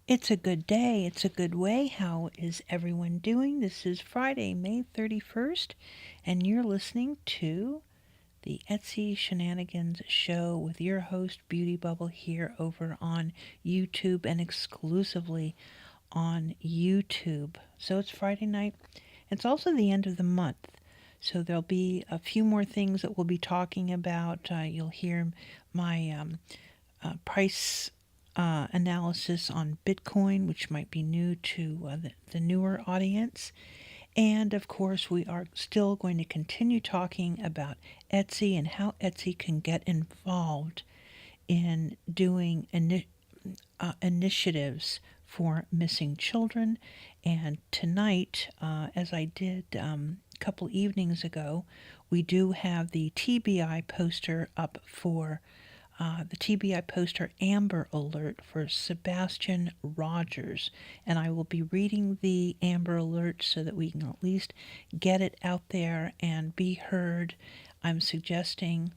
It's a good day. It's a good way. How is everyone doing? This is Friday, May 31st, and you're listening to the Etsy Shenanigans show with your host, Beauty Bubble, here over on YouTube and exclusively on YouTube. So it's Friday night. It's also the end of the month. So there'll be a few more things that we'll be talking about. You'll hear my price analysis on Bitcoin, which might be new to the newer audience. And of course, we are still going to continue talking about Etsy and how Etsy can get involved in doing initiatives for missing children. And tonight, as I did a couple evenings ago, we do have the TBI poster up for the TBI poster Amber Alert for Sebastian Rogers. And I will be reading the Amber Alert so that we can at least get it out there and be heard. I'm suggesting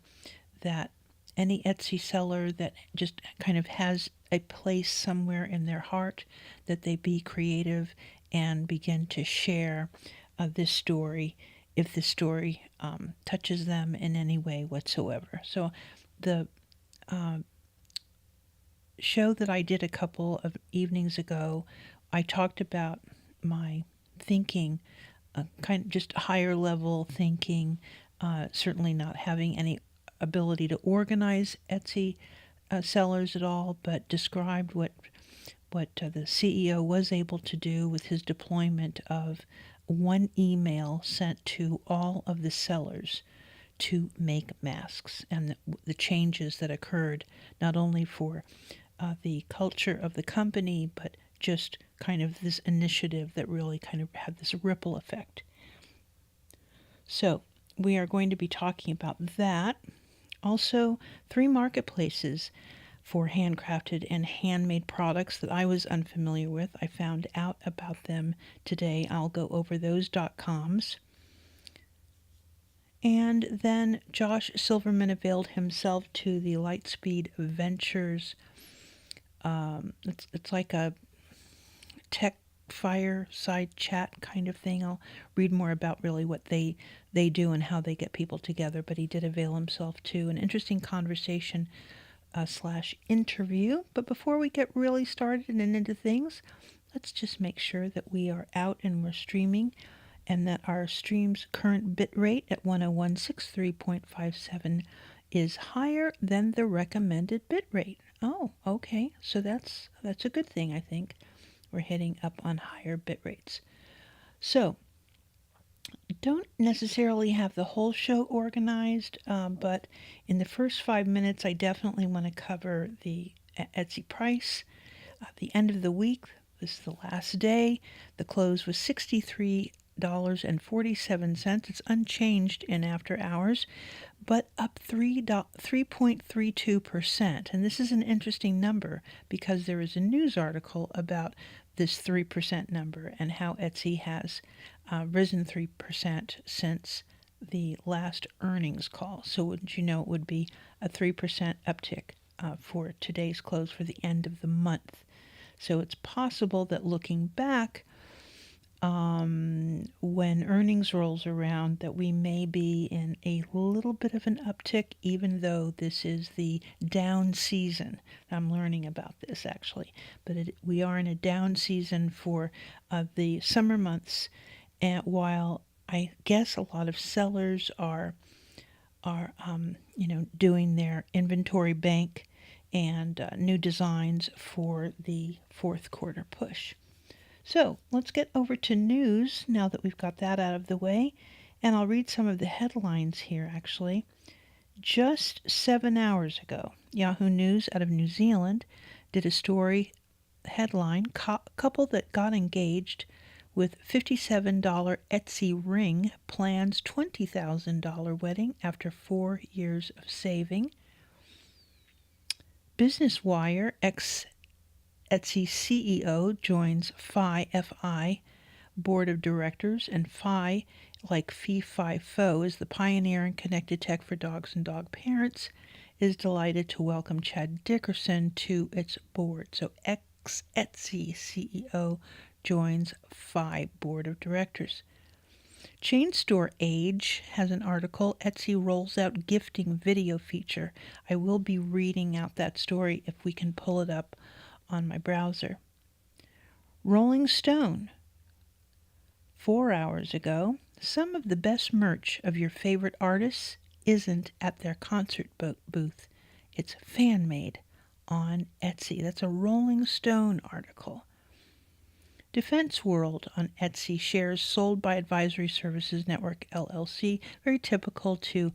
that any Etsy seller that just kind of has a place somewhere in their heart, that they be creative and begin to share this story if the story touches them in any way whatsoever. So the show that I did a couple of evenings ago, I talked about my thinking, kind of just higher level thinking, certainly not having any ability to organize Etsy sellers at all, but described what the CEO was able to do with his deployment of one email sent to all of the sellers to make masks, and the changes that occurred not only for the culture of the company, but just kind of this initiative that really kind of had this ripple effect. So we are going to be talking about that. Also, 3 marketplaces for handcrafted and handmade products that I was unfamiliar with. I found out about them today. I'll go over those .coms. And then Josh Silverman availed himself to the Lightspeed Ventures. It's like a tech fireside chat kind of thing. I'll read more about really what they do and how they get people together. But he did avail himself to an interesting conversation slash interview. But before we get really started and into things, let's just make sure that we are out and we're streaming, and that our stream's current bit rate at 101.63.57 is higher than the recommended bit rate. Oh, okay. So that's a good thing, I think. We're hitting up on higher bit rates. So, don't necessarily have the whole show organized, but in the first 5 minutes, I definitely want to cover the Etsy price. The end of the week, this is the last day. The close was $63.47. It's unchanged in after hours, but up 3.32%. And this is an interesting number because there is a news article about this 3% number and how Etsy has risen 3% since the last earnings call. So wouldn't you know, it would be a 3% uptick for today's close for the end of the month. So it's possible that looking back, when earnings rolls around, that we may be in a little bit of an uptick, even though this is the down season. I'm learning about this actually, but we are in a down season for the summer months, and while I guess a lot of sellers are doing their inventory bank and new designs for the fourth quarter push. So let's get over to news now that we've got that out of the way. And I'll read some of the headlines here, actually. Just 7 hours ago, Yahoo News out of New Zealand did a story headline, couple that got engaged with $57 Etsy ring plans $20,000 wedding after 4 years of saving. Business Wire Etsy CEO joins Fi board of directors, and Fi, like Fee Fi Fo, is the pioneer in connected tech for dogs and dog parents, is delighted to welcome Chad Dickerson to its board. So Etsy CEO joins 5 board of directors. Chain store Age has an article, Etsy rolls out gifting video feature. I will be reading out that story if we can pull it up on my browser. Rolling Stone, 4 hours ago, some of the best merch of your favorite artists isn't at their concert booth. It's fan-made on Etsy. That's a Rolling Stone article. Defense World on Etsy shares sold by Advisory Services Network, LLC. Very typical to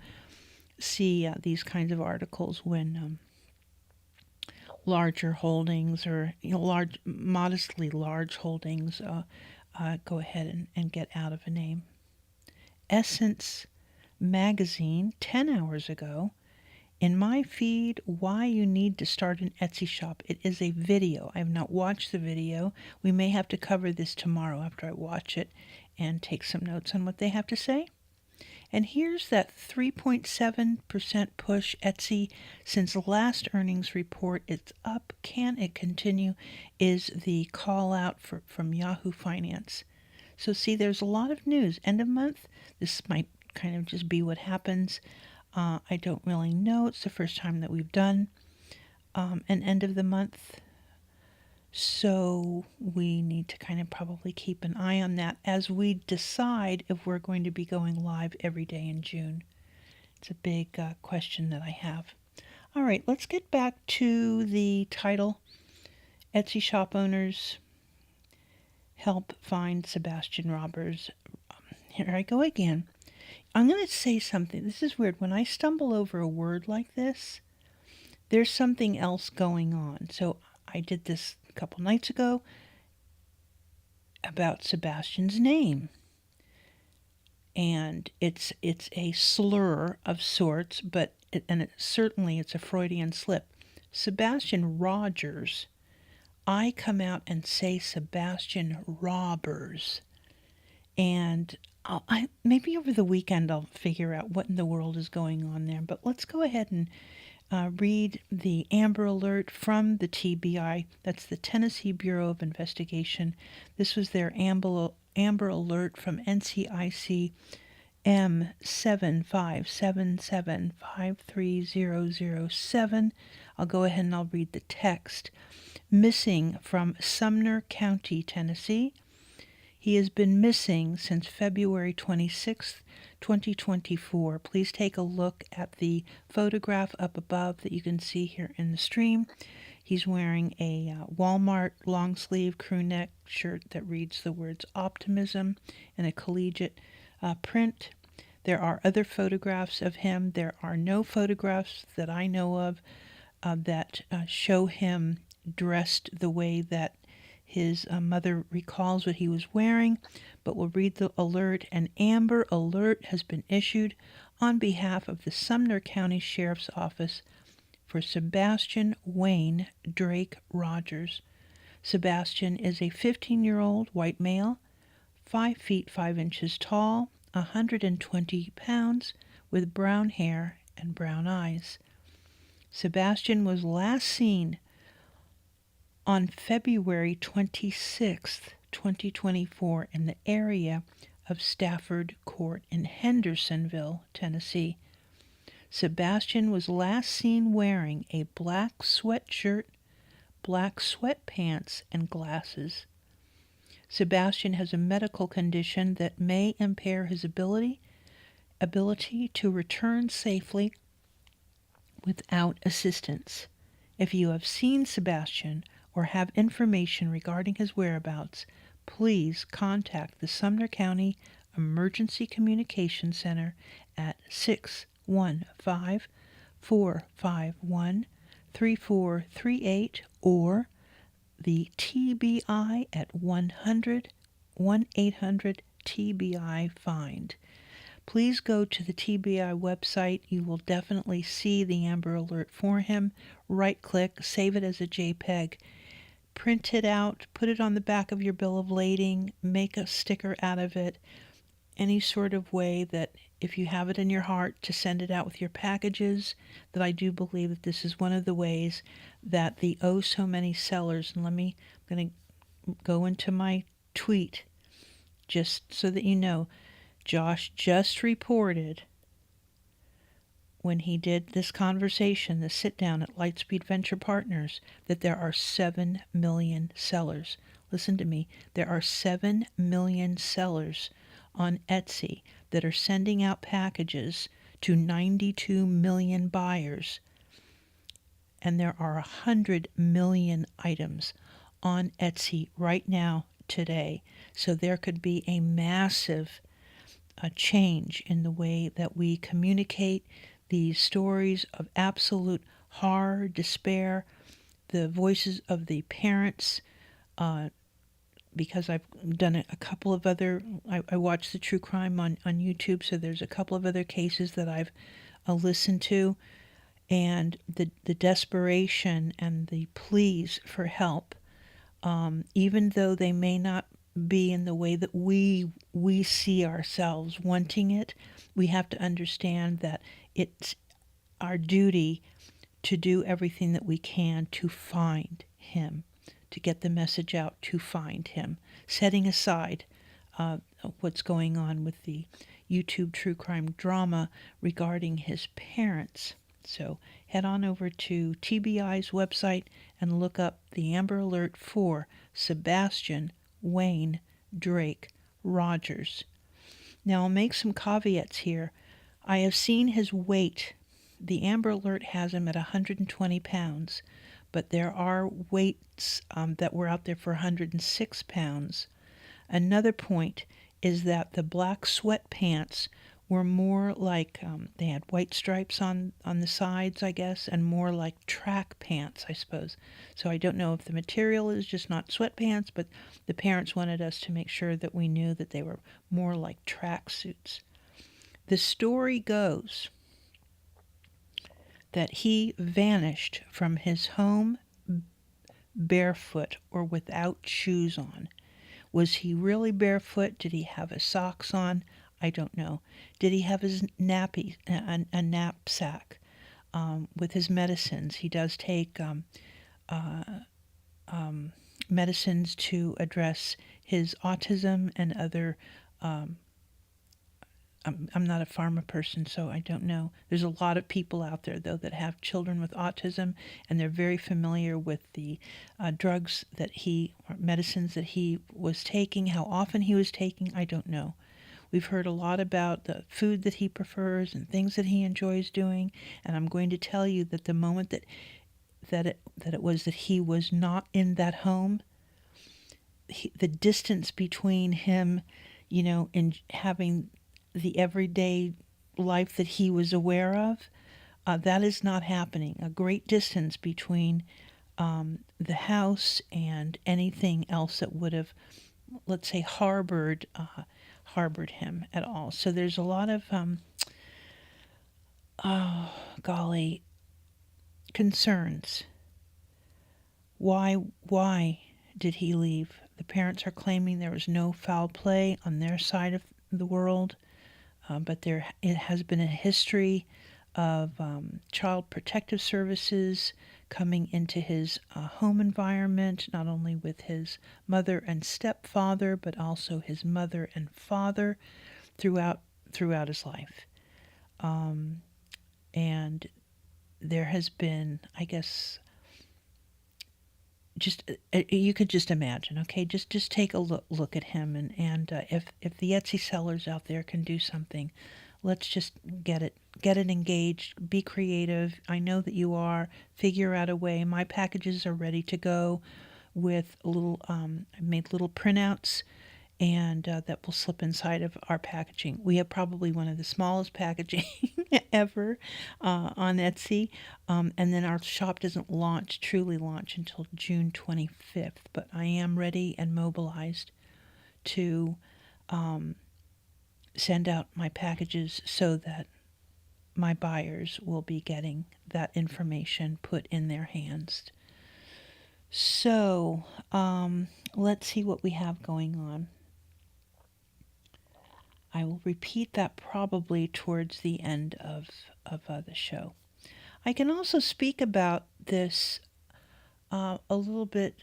see these kinds of articles when larger holdings or modestly large holdings go ahead and get out of a name. Essence Magazine, 10 hours ago. In my feed, why you need to start an Etsy shop. It is a video. I have not watched the video. We may have to cover this tomorrow after I watch it and take some notes on what they have to say. And here's that 3.7% push Etsy since last earnings report. It's up. Can it continue? Is the call out from Yahoo Finance. So see, there's a lot of news. End of month, this might kind of just be what happens. I don't really know. It's the first time that we've done an end of the month. So we need to kind of probably keep an eye on that as we decide if we're going to be going live every day in June. It's a big question that I have. All right, let's get back to the title. Etsy shop owners help find Sebastian robbers. Here I go again. I'm going to say something. This is weird. When I stumble over a word like this, there's something else going on. So I did this a couple nights ago about Sebastian's name. And it's a slur of sorts, but certainly it's a Freudian slip. Sebastian Rogers. I come out and say Sebastian Robbers. And maybe over the weekend I'll figure out what in the world is going on there. But let's go ahead and read the Amber Alert from the TBI. That's the Tennessee Bureau of Investigation. This was their Amber Alert from NCIC M7577530007. I'll go ahead and I'll read the text. Missing from Sumner County, Tennessee. He has been missing since February 26th, 2024. Please take a look at the photograph up above that you can see here in the stream. He's wearing a Walmart long-sleeve crew neck shirt that reads the words optimism in a collegiate print. There are other photographs of him. There are no photographs that I know of that show him dressed the way that his mother recalls what he was wearing, but we'll read the alert. An Amber Alert has been issued on behalf of the Sumner County Sheriff's Office for Sebastian Wayne Drake Rogers. Sebastian is a 15-year-old white male, 5 feet 5 inches tall, 120 pounds, with brown hair and brown eyes. Sebastian was last seen on February 26th, 2024, in the area of Stafford Court in Hendersonville, Tennessee. Sebastian was last seen wearing a black sweatshirt, black sweatpants, and glasses. Sebastian has a medical condition that may impair his ability to return safely without assistance. If you have seen Sebastian or have information regarding his whereabouts, please contact the Sumner County Emergency Communication Center at 615-451-3438 or the TBI at 1-800-TBI-FIND. Please go to the TBI website. You will definitely see the Amber Alert for him. Right-click, save it as a JPEG. Print it out, put it on the back of your bill of lading, make a sticker out of it, any sort of way that if you have it in your heart to send it out with your packages, that I do believe that this is one of the ways that the oh so many sellers, and I'm going to go into my tweet just so that you know, Josh just reported when he did this conversation, the sit down at Lightspeed Venture Partners, that there are 7 million sellers. Listen to me. There are 7 million sellers on Etsy that are sending out packages to 92 million buyers. And there are 100 million items on Etsy right now, today. So there could be a massive change in the way that we communicate these stories of absolute horror, despair, the voices of the parents, because I've done a couple of other, I watch the true crime on YouTube, so there's a couple of other cases that I've listened to, and the desperation and the pleas for help, even though they may not be in the way that we see ourselves wanting it, we have to understand that it's our duty to do everything that we can to find him, to get the message out, to find him, setting aside what's going on with the YouTube true crime drama regarding his parents. So head on over to TBI's website and look up the Amber Alert for Sebastian Wayne Drake Rogers. Now I'll make some caveats here. I have seen his weight. The Amber Alert has him at 120 pounds, but there are weights that were out there for 106 pounds. Another point is that the black sweatpants were more like, they had white stripes on the sides, I guess, and more like track pants, I suppose. So I don't know if the material is just not sweatpants, but the parents wanted us to make sure that we knew that they were more like track suits. The story goes that he vanished from his home barefoot or without shoes on. Was he really barefoot? Did he have his socks on? I don't know. Did he have his nappy, a knapsack with his medicines? He does take medicines to address his autism and other. I'm not a pharma person, so I don't know. There's a lot of people out there, though, that have children with autism, and they're very familiar with the drugs that or medicines that he was taking. How often he was taking, I don't know. We've heard a lot about the food that he prefers and things that he enjoys doing, and I'm going to tell you that the moment that it was that he was not in that home, the distance between him, in having the everyday life that he was aware of, that is not happening. A great distance between the house and anything else that would have, let's say, harbored him at all. So there's a lot of, concerns. Why did he leave? The parents are claiming there was no foul play on their side of the world. But it has been a history of child protective services coming into his home environment, not only with his mother and stepfather, but also his mother and father throughout his life. And there has been, I guess, just you could just imagine, okay? Just take a look at him, and if the Etsy sellers out there can do something, let's just get it engaged. Be creative. I know that you are. Figure out a way. My packages are ready to go with a little. I made little printouts, and that will slip inside of our packaging. We have probably one of the smallest packaging ever on Etsy, and then our shop doesn't truly launch until June 25th, but I am ready and mobilized to send out my packages so that my buyers will be getting that information put in their hands. So let's see what we have going on. I will repeat that probably towards the end of the show. I can also speak about this a little bit,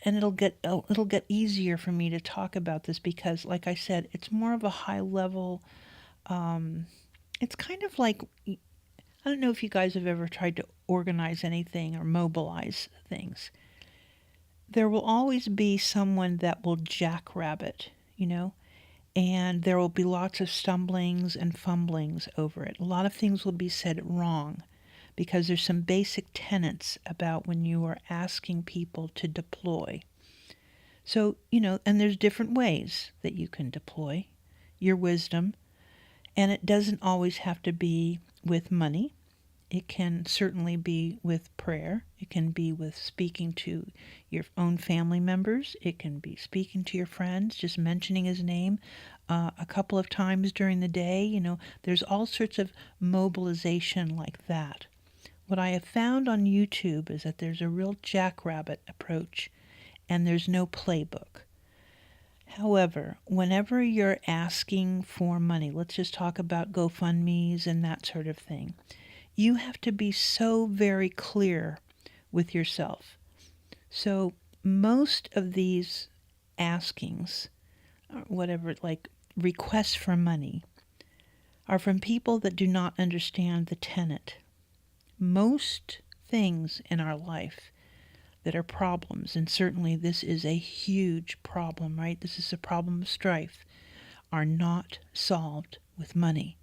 and it'll get easier for me to talk about this because, like I said, it's more of a high level. It's kind of like, I don't know if you guys have ever tried to organize anything or mobilize things. There will always be someone that will jackrabbit, and there will be lots of stumblings and fumblings over it. A lot of things will be said wrong because there's some basic tenets about when you are asking people to deploy. So, and there's different ways that you can deploy your wisdom, and it doesn't always have to be with money. It can certainly be with prayer. It can be with speaking to your own family members. It can be speaking to your friends, just mentioning his name a couple of times during the day. There's all sorts of mobilization like that. What I have found on YouTube is that there's a real jackrabbit approach and there's no playbook. However, whenever you're asking for money, let's just talk about GoFundMes and that sort of thing, you have to be so very clear with yourself. So most of these askings, whatever, like requests for money, are from people that do not understand the tenet. Most things in our life that are problems, and certainly this is a huge problem, right? This is a problem of strife, are not solved with money.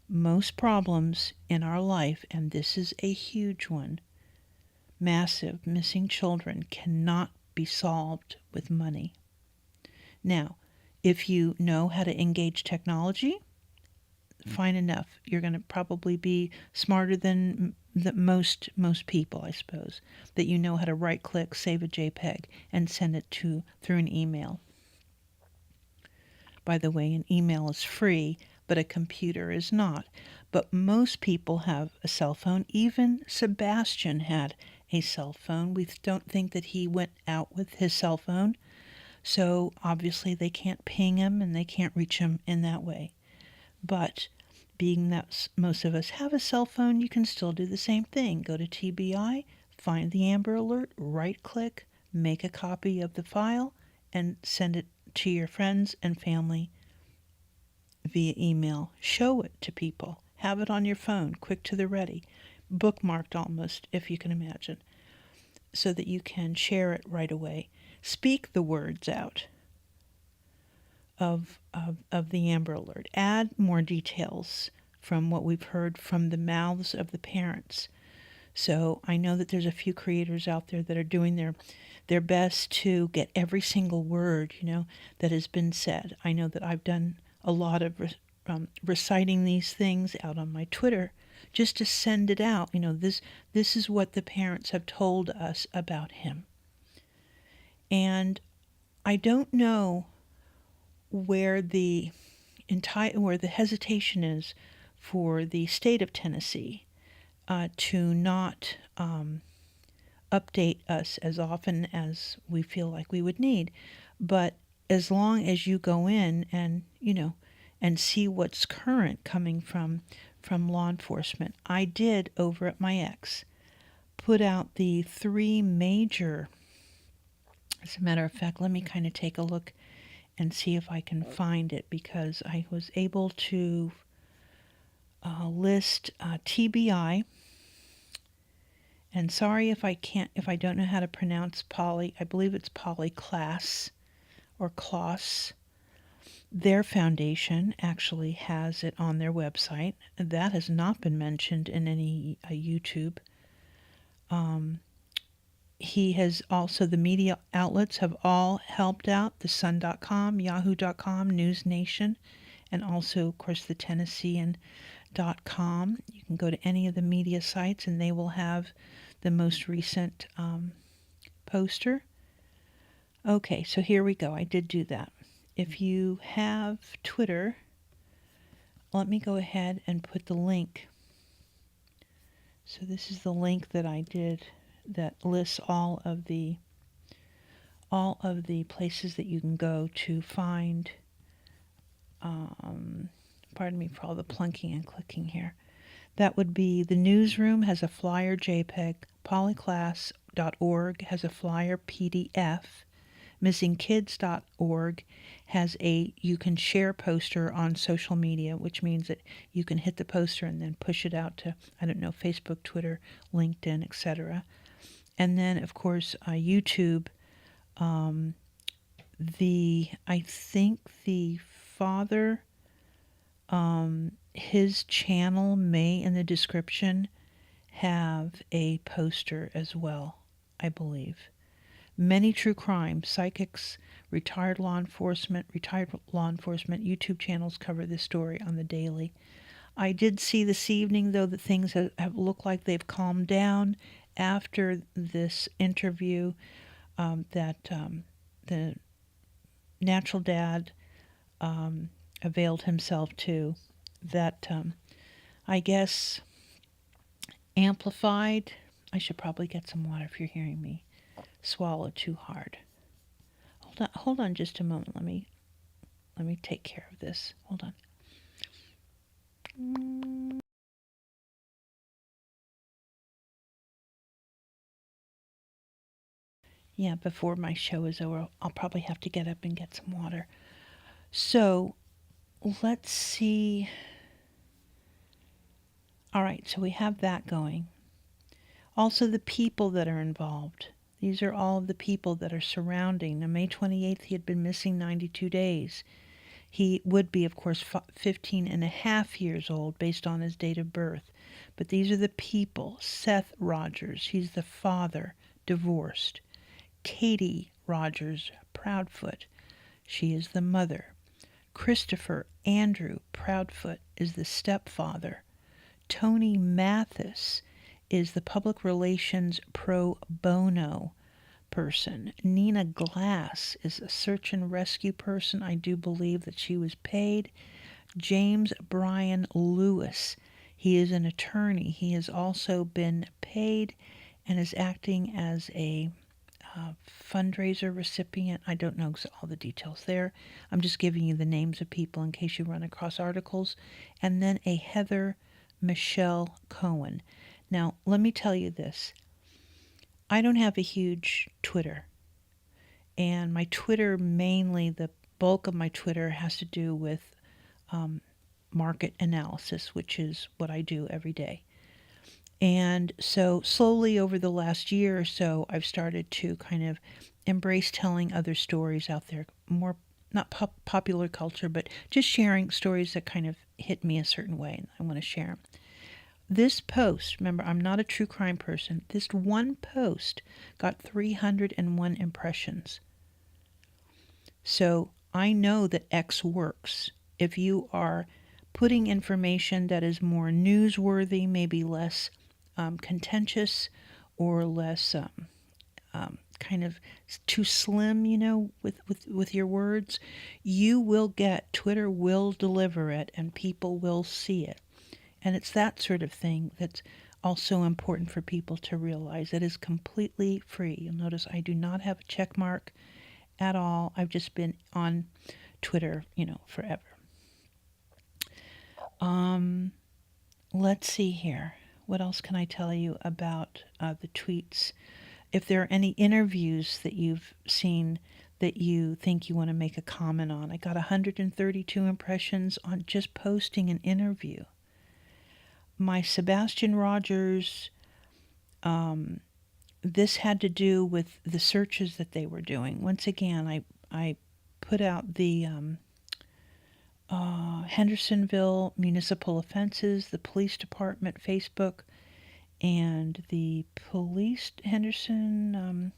Most problems in our life, and this is a huge one, massive, missing children, cannot be solved with money. Now, if you know how to engage technology, fine enough. You're going to probably be smarter than most people, I suppose, that you know how to right-click, save a JPEG, and send it through an email. By the way, an email is free, but a computer is not. But most people have a cell phone. Even Sebastian had a cell phone. We don't think that he went out with his cell phone. So obviously they can't ping him and they can't reach him in that way. But being that most of us have a cell phone, you can still do the same thing. Go to TBI, find the Amber Alert, right-click, make a copy of the file, and send it to your friends and family via email. Show it to people. Have it on your phone, quick to the ready, bookmarked almost, if you can imagine, so that you can share it right away. Speak the words out of the Amber Alert. Add more details from what we've heard from the mouths of the parents. So I know that there's a few creators out there that are doing their best to get every single word, that has been said. I know that I've done a lot of reciting these things out on my Twitter just to send it out. This is what the parents have told us about him. And I don't know where the hesitation is for the state of Tennessee to not update us as often as we feel like we would need. But as long as you go in and see what's current coming from law enforcement, I did over at my ex put out the three major. As a matter of fact, let me kind of take a look and see if I can find it, because I was able to list TBI. And sorry if I don't know how to pronounce I believe it's Polyclass or Kloss. Their foundation actually has it on their website. That has not been mentioned in any YouTube. He has also, the media outlets have all helped out, thesun.com, yahoo.com, News Nation, and also, of course, the Tennessean.com. You can go to any of the media sites and they will have the most recent poster. Okay, so here we go. I did do that. If you have Twitter, let me go ahead and put the link. So this is the link that I did that lists all of the places that you can go to find pardon me for all the plunking and clicking here. That would be the newsroom has a flyer JPEG, polyclass.org has a flyer PDF, missingkids.org has a you can share poster on social media, which means that you can hit the poster and then push it out to, I don't know, Facebook, Twitter, LinkedIn, etc. And then, of course, YouTube. I think the father, his channel may in the description have a poster as well, I believe. Many true crime, psychics, retired law enforcement YouTube channels cover this story on the daily. I did see this evening, though, that things have looked like they've calmed down after this interview, that the natural dad availed himself to, that I guess amplified. I should probably get some water if you're hearing me swallow too hard. Hold on just a moment. Let me take care of this. Hold on. Yeah, before my show is over, I'll probably have to get up and get some water. So, let's see. All right, so we have that going. Also, the people that are involved. These are all of the people that are surrounding. On May 28th, he had been missing 92 days. He would be, of course, 15 and a half years old based on his date of birth. But these are the people. Seth Rogers, he's the father, divorced. Katie Rogers, Proudfoot, she is the mother. Christopher Andrew Proudfoot is the stepfather. Tony Mathis is the public relations pro bono person. Nina Glass is a search and rescue person. I do believe that she was paid. James Brian Lewis, he is an attorney. He has also been paid and is acting as a fundraiser recipient. I don't know all the details there. I'm just giving you the names of people in case you run across articles. And then a Heather Michelle Cohen. Now, let me tell you this. I don't have a huge Twitter. And my Twitter, mainly the bulk of my Twitter has to do with market analysis, which is what I do every day. And so slowly over the last year or so, I've started to kind of embrace telling other stories out there, more not popular culture, but just sharing stories that kind of hit me a certain way, and I want to share them. This post, remember, I'm not a true crime person. This one post got 301 impressions. So I know that X works. If you are putting information that is more newsworthy, maybe less contentious or less kind of too slim, with your words, you will get, Twitter will deliver it and people will see it. And it's that sort of thing that's also important for people to realize. It is completely free. You'll notice I do not have a check mark at all. I've just been on Twitter, forever. Let's see here. What else can I tell you about the tweets? If there are any interviews that you've seen that you think you want to make a comment on, I got 132 impressions on just posting an interview. My Sebastian Rogers, this had to do with the searches that they were doing. Once again, I put out the Hendersonville Municipal Offenses, the Police Department Facebook, and the Police Henderson,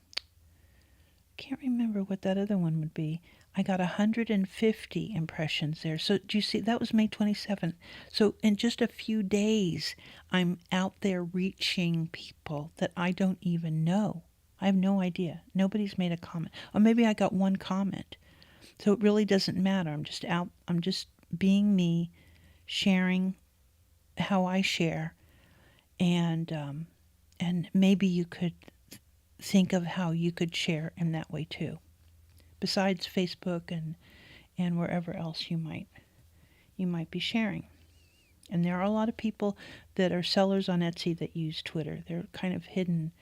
can't remember what that other one would be. I got 150 impressions there. So do you see, that was May 27th. So in just a few days, I'm out there reaching people that I don't even know. I have no idea. Nobody's made a comment. Or maybe I got one comment. So it really doesn't matter. I'm just out. I'm just being me, sharing how I share. And maybe you could think of how you could share in that way too, besides Facebook and wherever else you might you might be sharing. And there are a lot of people that are sellers on Etsy that use Twitter. They're kind of hidden,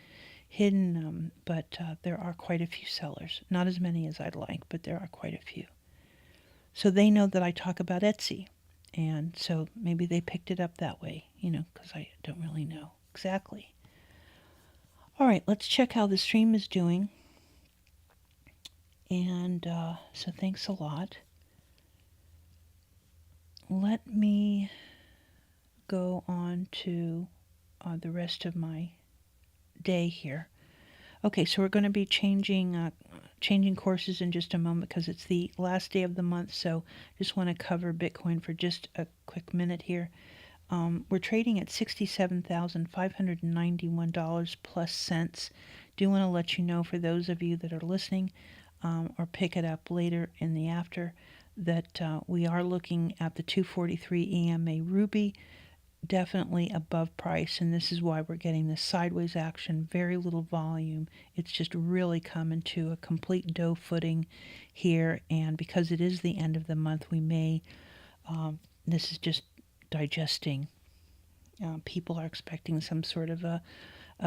but there are quite a few sellers. Not as many as I'd like, but there are quite a few. So they know that I talk about Etsy. And so maybe they picked it up that way, because I don't really know exactly. All right, let's check how the stream is doing. And so thanks a lot. Let me go on to the rest of my day here. Okay, so we're going to be changing courses in just a moment because it's the last day of the month. So just want to cover Bitcoin for just a quick minute here. We're trading at $67,591 plus cents. Do want to let you know, for those of you that are listening or pick it up later in the after, that we are looking at the 243 EMA Ruby, definitely above price, and this is why we're getting this sideways action, very little volume. It's just really coming to a complete dough footing here, and because it is the end of the month, we may, this is just digesting. People are expecting some sort of a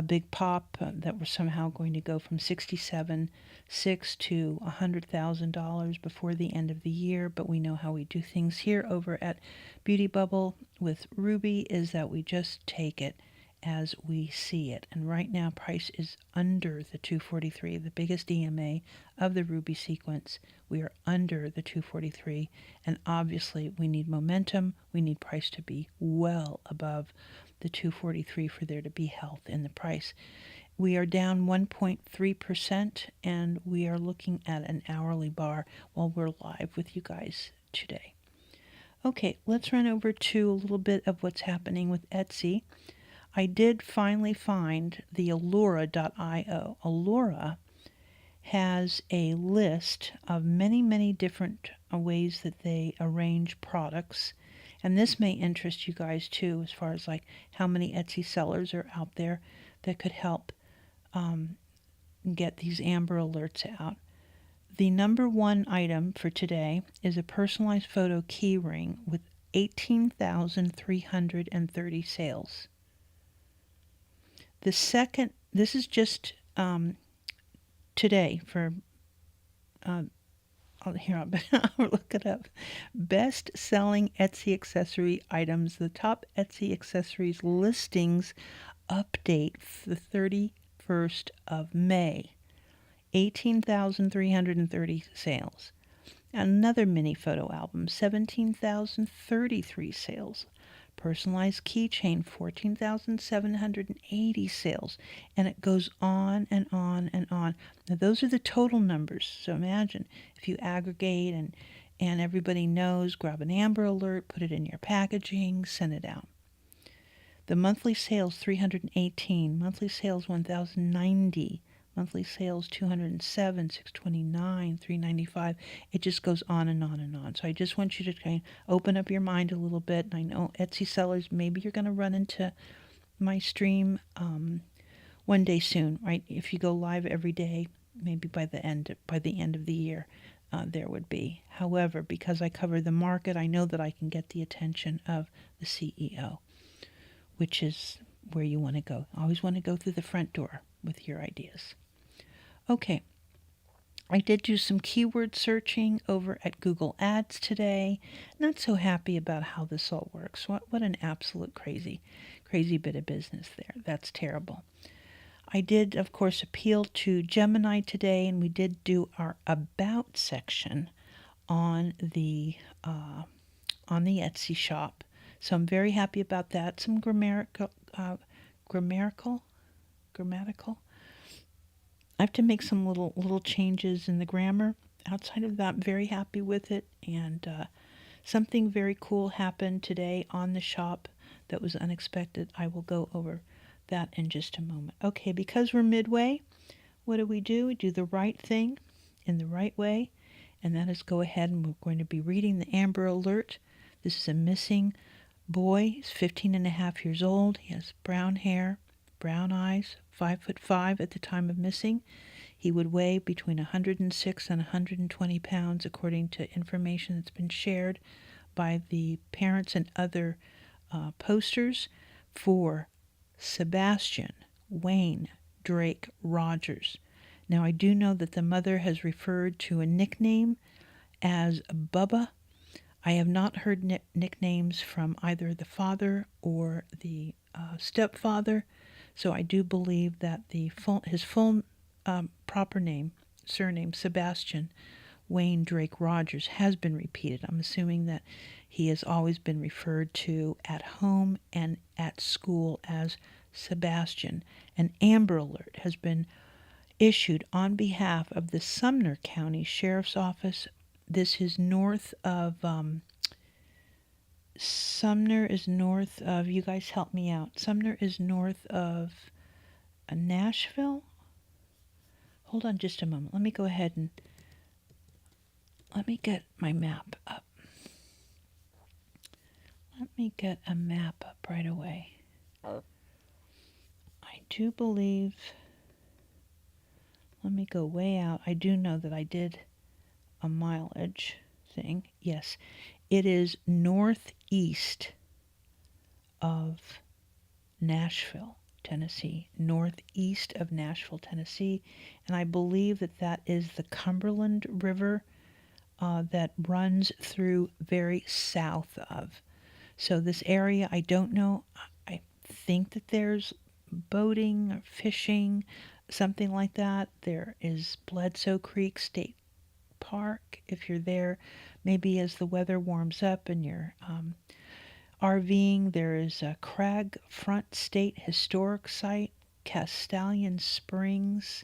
big pop, that we're somehow going to go from 67.6 to $100,000 before the end of the year. But we know how we do things here over at Beauty Bubble with Ruby is that we just take it as we see it. And right now price is under the 243, the biggest EMA of the Ruby sequence. We are under the 243, and obviously we need momentum. We need price to be well above the 243 for there to be health in the price. We are down 1.3%, and we are looking at an hourly bar while we're live with you guys today. Okay, let's run over to a little bit of what's happening with Etsy. I did finally find the Allura.io. Allura has a list of many, many different ways that they arrange products. And this may interest you guys too, as far as like how many Etsy sellers are out there that could help get these Amber Alerts out. The number one item for today is a personalized photo key ring with 18,330 sales. The second, this is just today for, here, I'll look it up. Best selling Etsy accessory items, the top Etsy accessories listings update for the 31st of May. 18,330 sales. Another mini photo album, 17,033 sales. Personalized keychain, 14,780 sales. And it goes on and on and on. Now, those are the total numbers. So imagine if you aggregate and everybody knows, grab an Amber Alert, put it in your packaging, send it out. The monthly sales, 318. Monthly sales, 1,090. Monthly sales, 207, 629, 395. It just goes on and on and on. So I just want you to kind of open up your mind a little bit. And I know Etsy sellers, maybe you're going to run into my stream one day soon, right? If you go live every day, maybe by the end of the year, there would be. However, because I cover the market, I know that I can get the attention of the CEO, which is where you want to go. Always want to go through the front door with your ideas. Okay, I did do some keyword searching over at Google Ads today. Not so happy about how this all works. What an absolute crazy bit of business there. That's terrible. I did, of course, appeal to Gemini today, and we did do our About section on the Etsy shop. So I'm very happy about that. Some grammatical. I have to make some little changes in the grammar. Outside of that, I'm very happy with it. And something very cool happened today on the shop that was unexpected. I will go over that in just a moment. Okay, because we're midway, what do? We do the right thing in the right way. And that is go ahead and we're going to be reading the Amber Alert. This is a missing boy. He's 15 and a half years old. He has brown hair, brown eyes, 5'5" at the time of missing. He would weigh between 106 and 120 pounds, according to information that's been shared by the parents and other posters for Sebastian Wayne Drake Rogers. Now, I do know that the mother has referred to a nickname as Bubba. I have not heard nicknames from either the father or the stepfather, so I do believe that his full proper name, surname, Sebastian Wayne Drake Rogers, has been repeated. I'm assuming that he has always been referred to at home and at school as Sebastian. An Amber Alert has been issued on behalf of the Sumner County Sheriff's Office. This is north of, Sumner is north of, you guys help me out. Sumner is north of Nashville? Hold on just a moment. Let me go ahead and let me get my map up. Let me get a map up right away. I do believe, let me go way out. I do know that I did a mileage thing. Yes, it is northeast of Nashville, Tennessee. Northeast of Nashville, Tennessee. And I believe that that is the Cumberland River that runs through very south of. So this area, I don't know. I think that there's boating or fishing, something like that. There is Bledsoe Creek State Park. If you're there, maybe as the weather warms up and you're RVing, there is a Crag Front State Historic Site, Castellan Springs.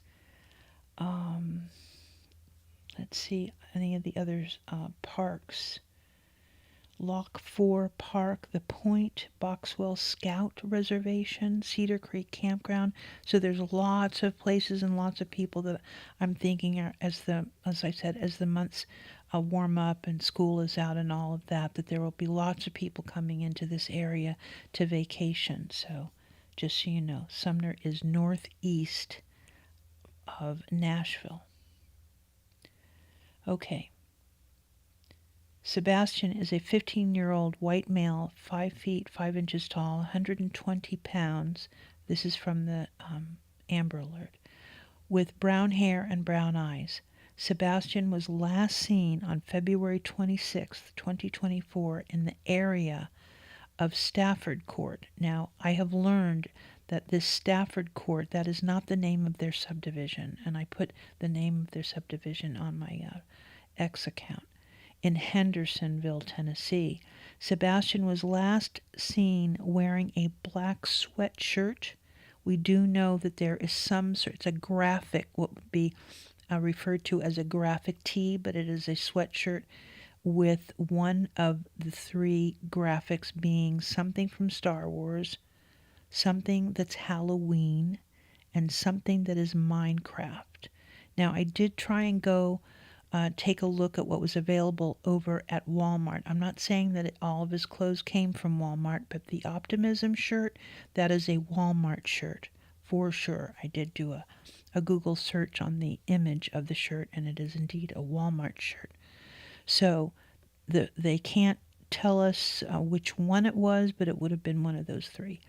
Let's see, any of the others, parks. Lock 4 Park, The Point, Boxwell Scout Reservation, Cedar Creek Campground. So there's lots of places and lots of people that I'm thinking are, as I said, as the months warm up and school is out and all of that, that there will be lots of people coming into this area to vacation. So just so you know, Sumner is northeast of Nashville. Okay. Sebastian is a 15-year-old white male, 5 feet 5 inches tall, 120 pounds. This is from the Amber Alert. With brown hair and brown eyes. Sebastian was last seen on February 26, 2024, in the area of Stafford Court. Now, I have learned that this Stafford Court, that is not the name of their subdivision, and I put the name of their subdivision on my X account. In Hendersonville, Tennessee. Sebastian was last seen wearing a black sweatshirt. We do know that there is some sort, it's a graphic, what would be referred to as a graphic tee, but it is a sweatshirt with one of the 3 graphics being something from Star Wars, something that's Halloween, and something that is Minecraft. Now, I did try and go take a look at what was available over at Walmart. I'm not saying that all of his clothes came from Walmart, but the Optimism shirt, that is a Walmart shirt for sure. I did do a Google search on the image of the shirt, and it is indeed a Walmart shirt. So they can't tell us which one it was, but it would have been one of those 3.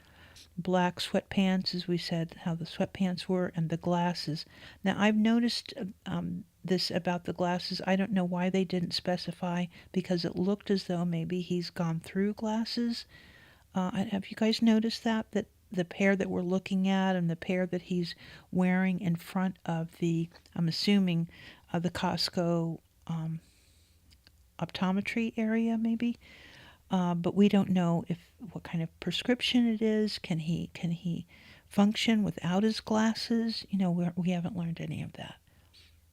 Black sweatpants, as we said, how the sweatpants were, and the glasses. Now, I've noticed this about the glasses. I don't know why they didn't specify, because it looked as though maybe he's gone through glasses. Have you guys noticed that the pair that we're looking at and the pair that he's wearing in front of the, I'm assuming, the Costco optometry area, maybe? But we don't know what kind of prescription it is. Can he function without his glasses? You know, we haven't learned any of that.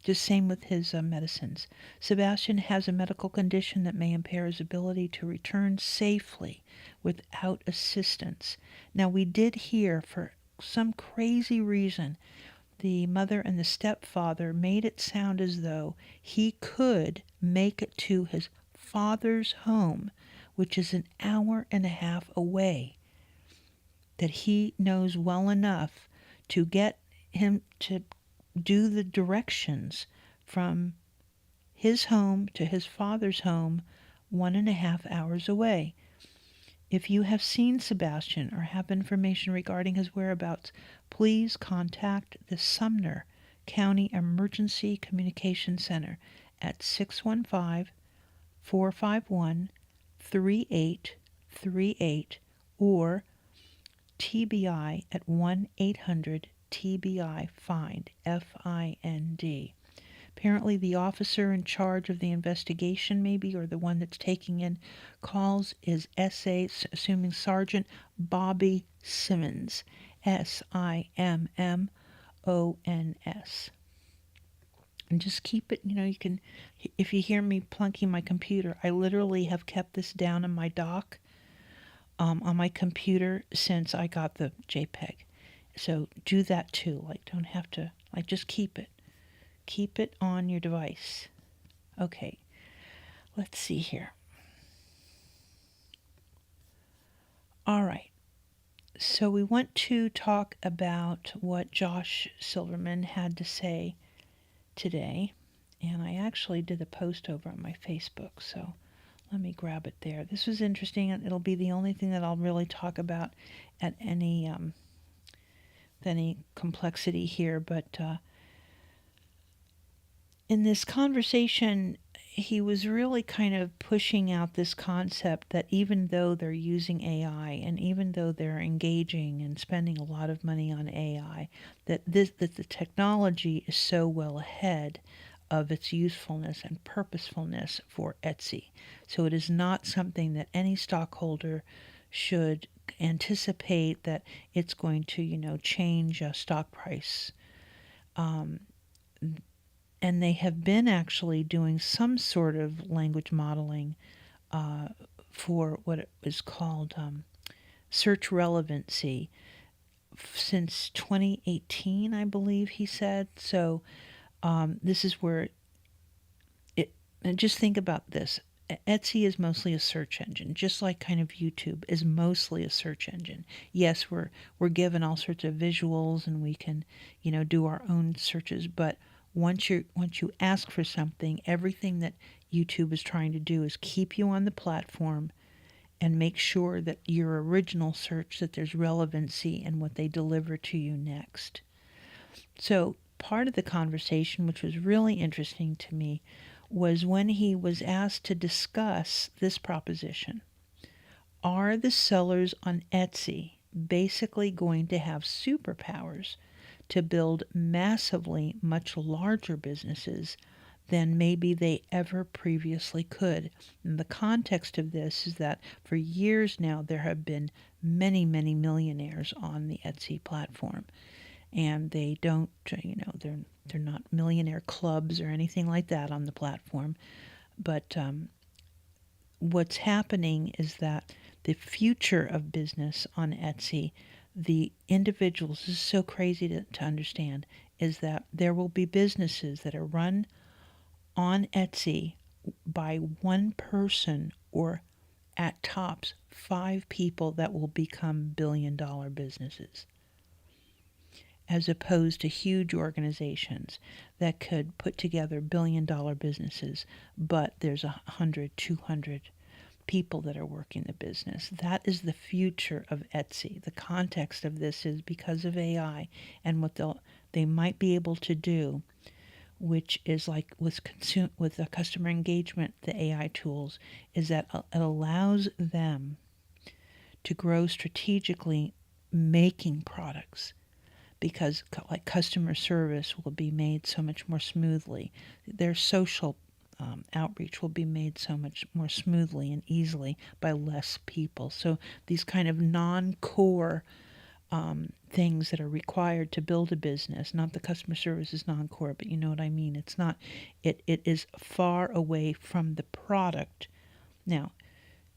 Just same with his medicines. Sebastian has a medical condition that may impair his ability to return safely without assistance. Now, we did hear, for some crazy reason, the mother and the stepfather made it sound as though he could make it to his father's home, which is an hour and a half away, that he knows well enough to get him to do the directions from his home to his father's home 1.5 hours away. If you have seen Sebastian or have information regarding his whereabouts, please contact the Sumner County Emergency Communication Center at 615 451 3838 or TBI at 1-800 TBI FIND, FIND. Apparently, the officer in charge of the investigation, maybe, or the one that's taking in calls, is SA, assuming Sergeant Bobby Simmons, SIMMONS. And just keep it, you can, if you hear me plunking my computer, I literally have kept this down in my dock on my computer since I got the JPEG. So do that too. Don't have to, just keep it. Keep it on your device. Okay, let's see here. All right. So we want to talk about what Josh Silverman had to say today. And I actually did a post over on my Facebook, so let me grab it there. This was interesting, and it'll be the only thing that I'll really talk about at any complexity here. But in this conversation, he was really kind of pushing out this concept that even though they're using AI and even though they're engaging and spending a lot of money on AI, that the technology is so well ahead of its usefulness and purposefulness for Etsy. So it is not something that any stockholder should anticipate that it's going to, change a stock price. And they have been actually doing some sort of language modeling for what is called search relevancy since 2018, I believe he said. So this is where and just think about this. Etsy is mostly a search engine, just like kind of YouTube is mostly a search engine. Yes, we're given all sorts of visuals and we can, do our own searches, but once you ask for something, everything that YouTube is trying to do is keep you on the platform and make sure that your original search, that there's relevancy in what they deliver to you next. So part of the conversation, which was really interesting to me, was when he was asked to discuss this proposition. Are the sellers on Etsy basically going to have superpowers to build massively much larger businesses than maybe they ever previously could? And the context of this is that for years now there have been many, many millionaires on the Etsy platform. And they don't, they're not millionaire clubs or anything like that on the platform. But what's happening is that the future of business on Etsy, the individuals, this is so crazy to understand, is that there will be businesses that are run on Etsy by one person or at tops 5 people that will become billion-dollar businesses, as opposed to huge organizations that could put together billion-dollar businesses, but there's 100, 200 people that are working the business. That is the future of Etsy. The context of this is because of AI and what they might be able to do, which is like with the customer engagement, the AI tools, is that it allows them to grow strategically making products, because like customer service will be made so much more smoothly. Their social outreach will be made so much more smoothly and easily by less people. So these kind of non-core things that are required to build a business, not the customer service is non-core, but you know what I mean. It's not, it is far away from the product. Now,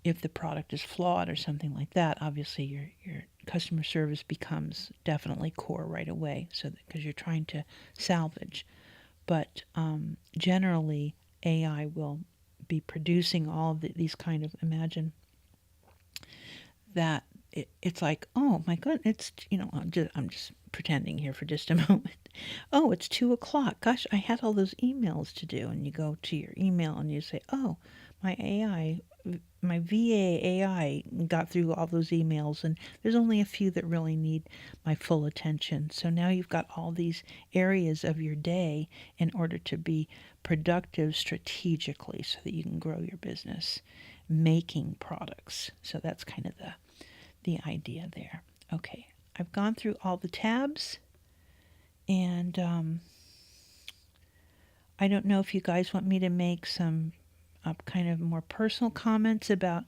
if the product is flawed or something like that, obviously your customer service becomes definitely core right away, so because you're trying to salvage. But generally, AI will be producing all of these kind of, imagine that it's like, oh my goodness, it's, I'm just pretending here for just a moment. Oh, it's 2 o'clock. Gosh, I had all those emails to do. And you go to your email and you say, oh, my AI, my VA AI got through all those emails, and there's only a few that really need my full attention. So now you've got all these areas of your day in order to be productive strategically so that you can grow your business making products. So that's kind of the idea there. Okay, I've gone through all the tabs, and I don't know if you guys want me to make some kind of more personal comments about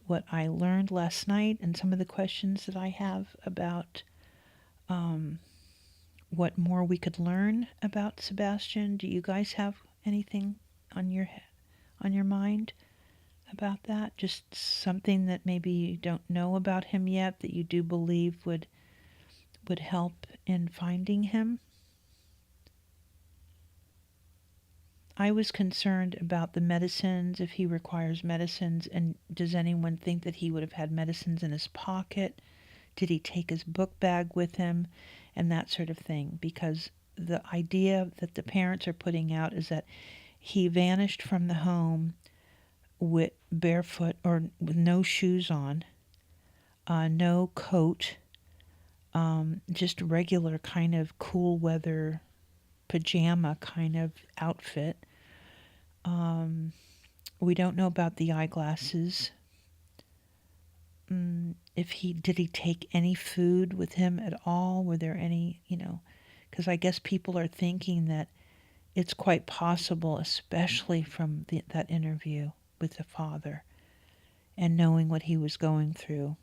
what I learned last night and some of the questions that I have about what more we could learn about Sebastian. Do you guys have anything on your mind about that? Just something that maybe you don't know about him yet that you do believe would help in finding him? I was concerned about the medicines, if he requires medicines, and does anyone think that he would have had medicines in his pocket? Did he take his book bag with him? And that sort of thing. Because the idea that the parents are putting out is that he vanished from the home with barefoot or with no shoes on, no coat, just regular kind of cool weather pajama kind of outfit. We don't know about the eyeglasses. If he did he take any food with him at all? Were there any, because I guess people are thinking that it's quite possible, especially from that interview with the father and knowing what he was going through,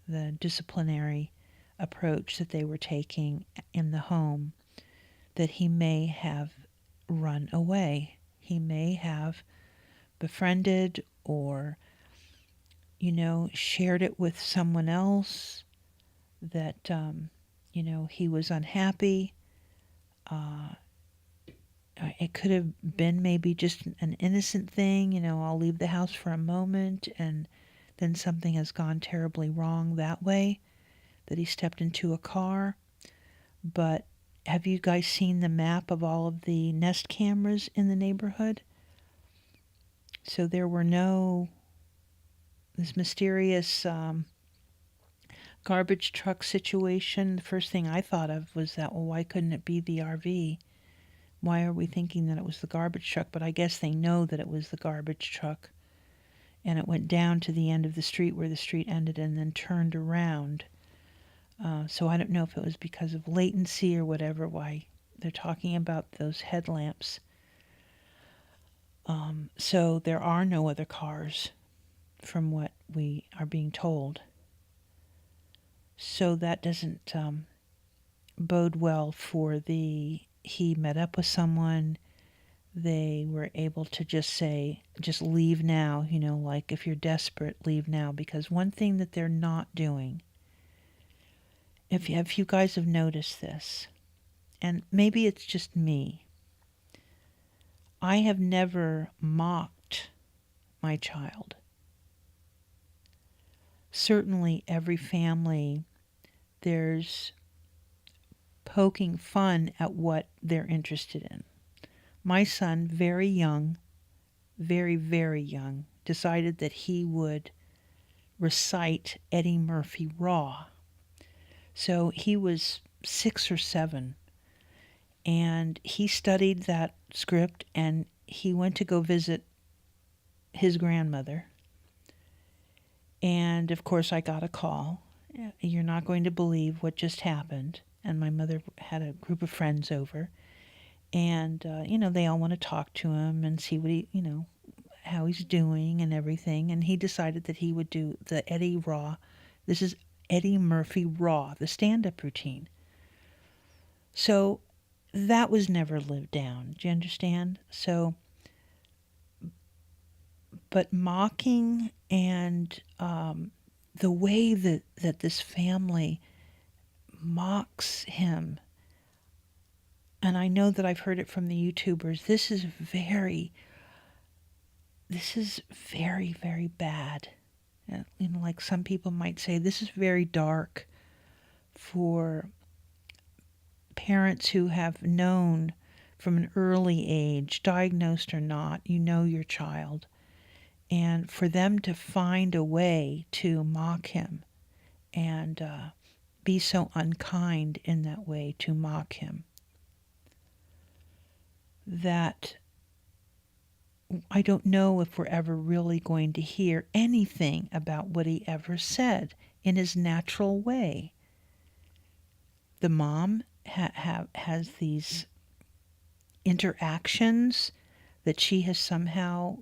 the disciplinary approach that they were taking in the home, that he may have run away. He may have befriended or, shared it with someone else, that, he was unhappy. It could have been maybe just an innocent thing, I'll leave the house for a moment, and then something has gone terribly wrong that way, that he stepped into a car. But have you guys seen the map of all of the Nest cameras in the neighborhood? So there were this mysterious garbage truck situation. The first thing I thought of was that, well, why couldn't it be the RV? Why are we thinking that it was the garbage truck? But I guess they know that it was the garbage truck. And it went down to the end of the street where the street ended and then turned around. So I don't know if it was because of latency or whatever, why they're talking about those headlamps. So there are no other cars from what we are being told. So that doesn't bode well for he met up with someone, they were able to just say, just leave now, like if you're desperate, leave now. Because one thing that they're not doing, if you guys have noticed this, and maybe it's just me, I have never mocked my child. Certainly every family, there's poking fun at what they're interested in. My son, very young, very, very young, decided that he would recite Eddie Murphy Raw. So he was 6 or 7, and he studied that script, and he went to go visit his grandmother. And of course I got a call. You're not going to believe what just happened. And my mother had a group of friends over. And, they all want to talk to him and see what he, how he's doing and everything. And he decided that he would do the Eddie Raw. This is Eddie Murphy Raw, the stand-up routine. So that was never lived down. Do you understand? So, but mocking and the way that this family mocks him, and I know that I've heard it from the YouTubers, this is very, very bad. Like some people might say, this is very dark for parents who have known from an early age, diagnosed or not, you know your child, and for them to find a way to mock him and be so unkind in that way to mock him, that I don't know if we're ever really going to hear anything about what he ever said in his natural way. The mom has these interactions that she has somehow,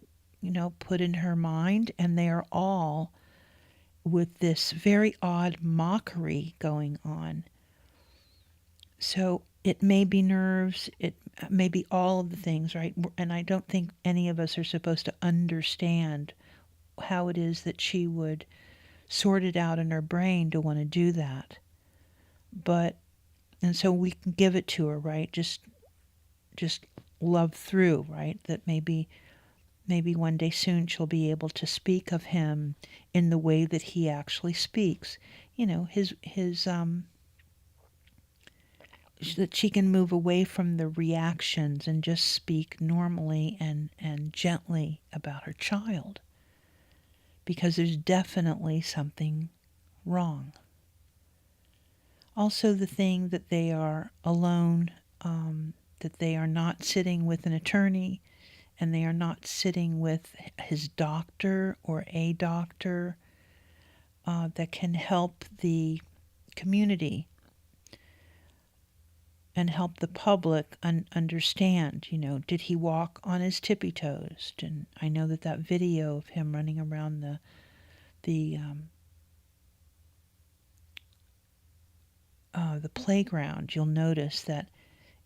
put in her mind, and they are all with this very odd mockery going on. So it may be nerves, it may be all of the things, right? And I don't think any of us are supposed to understand how it is that she would sort it out in her brain to want to do that. And so we can give it to her, right? Just love through, right? That maybe one day soon she'll be able to speak of him in the way that he actually speaks. His that she can move away from the reactions and just speak normally and gently about her child. Because there's definitely something wrong. Also, the thing that they are alone, that they are not sitting with an attorney, and they are not sitting with his doctor or a doctor that can help the community and help the public understand, did he walk on his tippy toes? And I know that video of him running around the playground, you'll notice that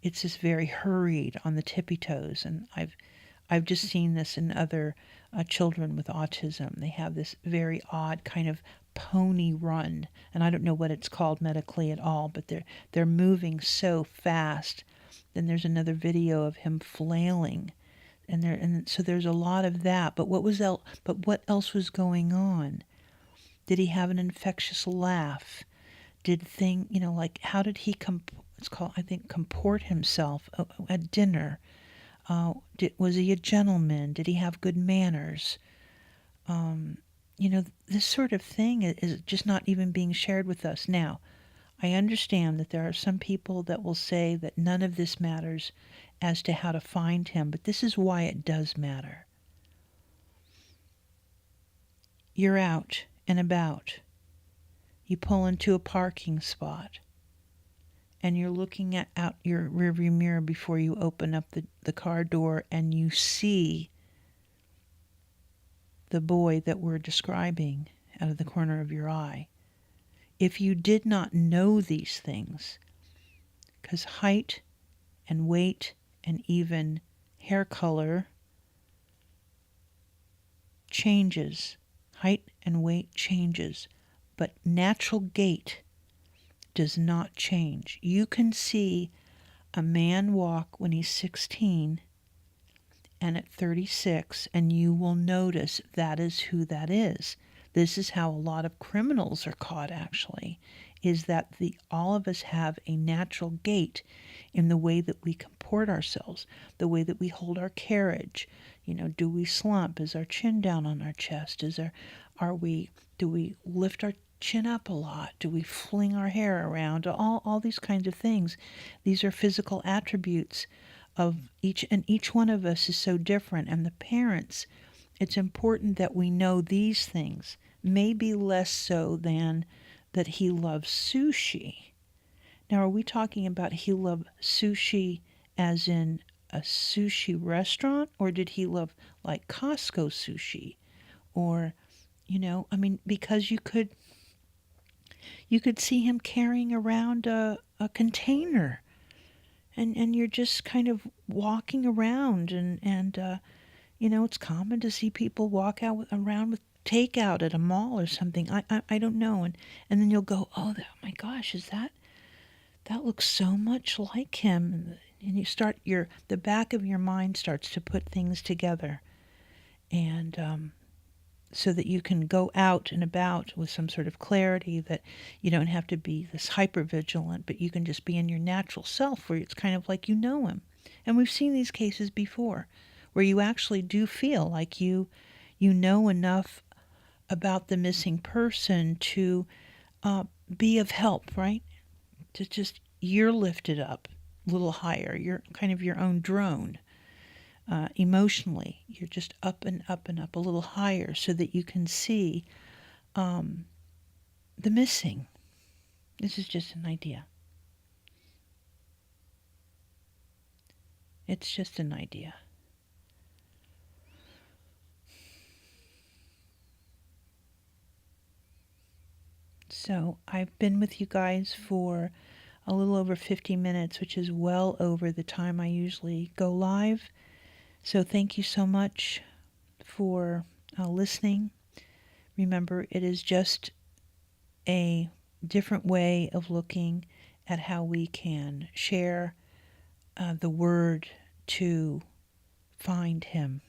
it's just very hurried on the tippy toes. And I've just seen this in other children with autism. They have this very odd kind of pony run, and I don't know what it's called medically at all, but they're moving so fast. Then there's another video of him flailing, and so there's a lot of that. But what else was going on? Did he have an infectious laugh? How did he comport himself at dinner? Was he a gentleman? Did he have good manners? This sort of thing is just not even being shared with us. Now, I understand that there are some people that will say that none of this matters as to how to find him, but this is why it does matter. You're out and about. You pull into a parking spot, and you're looking out your rearview mirror before you open up the car door, and you see the boy that we're describing out of the corner of your eye. If you did not know these things, because height and weight and even hair color changes, height and weight changes, but natural gait does not change. You can see a man walk when he's 16 and at 36, and you will notice that is who that is. This is how a lot of criminals are caught, actually, is that all of us have a natural gait in the way that we comport ourselves, the way that we hold our carriage. Do we slump? Is our chin down on our chest? Do we lift our chin up a lot? Do we fling our hair around? All these kinds of things. These are physical attributes of each one of us is so different. And the parents, it's important that we know these things, maybe less so than that he loves sushi. Now, are we talking about he loved sushi as in a sushi restaurant, or did he love like Costco sushi? Or, because you could see him carrying around a container, and you're just kind of walking around, and it's common to see people walk around with takeout at a mall or something. I don't know, and then you'll go, oh my gosh, is that looks so much like him, and you start the back of your mind starts to put things together, and so that you can go out and about with some sort of clarity, that you don't have to be this hyper vigilant, but you can just be in your natural self where it's kind of like you know him. And we've seen these cases before where you actually do feel like you know enough about the missing person to be of help, right? To just, you're lifted up a little higher. You're kind of your own drone. Emotionally, you're just up and up and up a little higher so that you can see the missing. This is just an idea. It's just an idea. So I've been with you guys for a little over 50 minutes, which is well over the time I usually go live. So thank you so much for listening. Remember, it is just a different way of looking at how we can share the word to find him.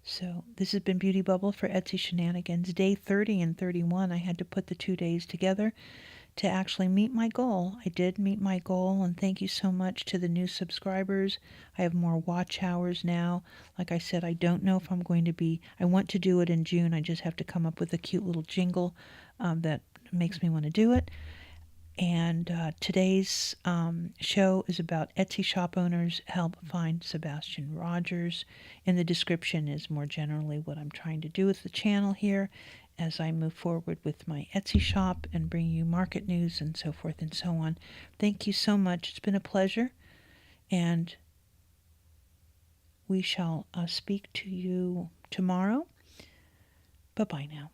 So this has been Beauty Bubble for Etsy Shenanigans. Day 30 and 31, I had to put the 2 days together to actually meet my goal. I did meet my goal, and thank you so much to the new subscribers. I have more watch hours now. Like I said, I don't know if I'm going to be, I want to do it in June. I just have to come up with a cute little jingle that makes me want to do it. And today's show is about Etsy shop owners help find Sebastian Rogers. In the description is more generally what I'm trying to do with the channel here as I move forward with my Etsy shop and bring you market news and so forth and so on. Thank you so much. It's been a pleasure. And we shall speak to you tomorrow. Bye-bye now.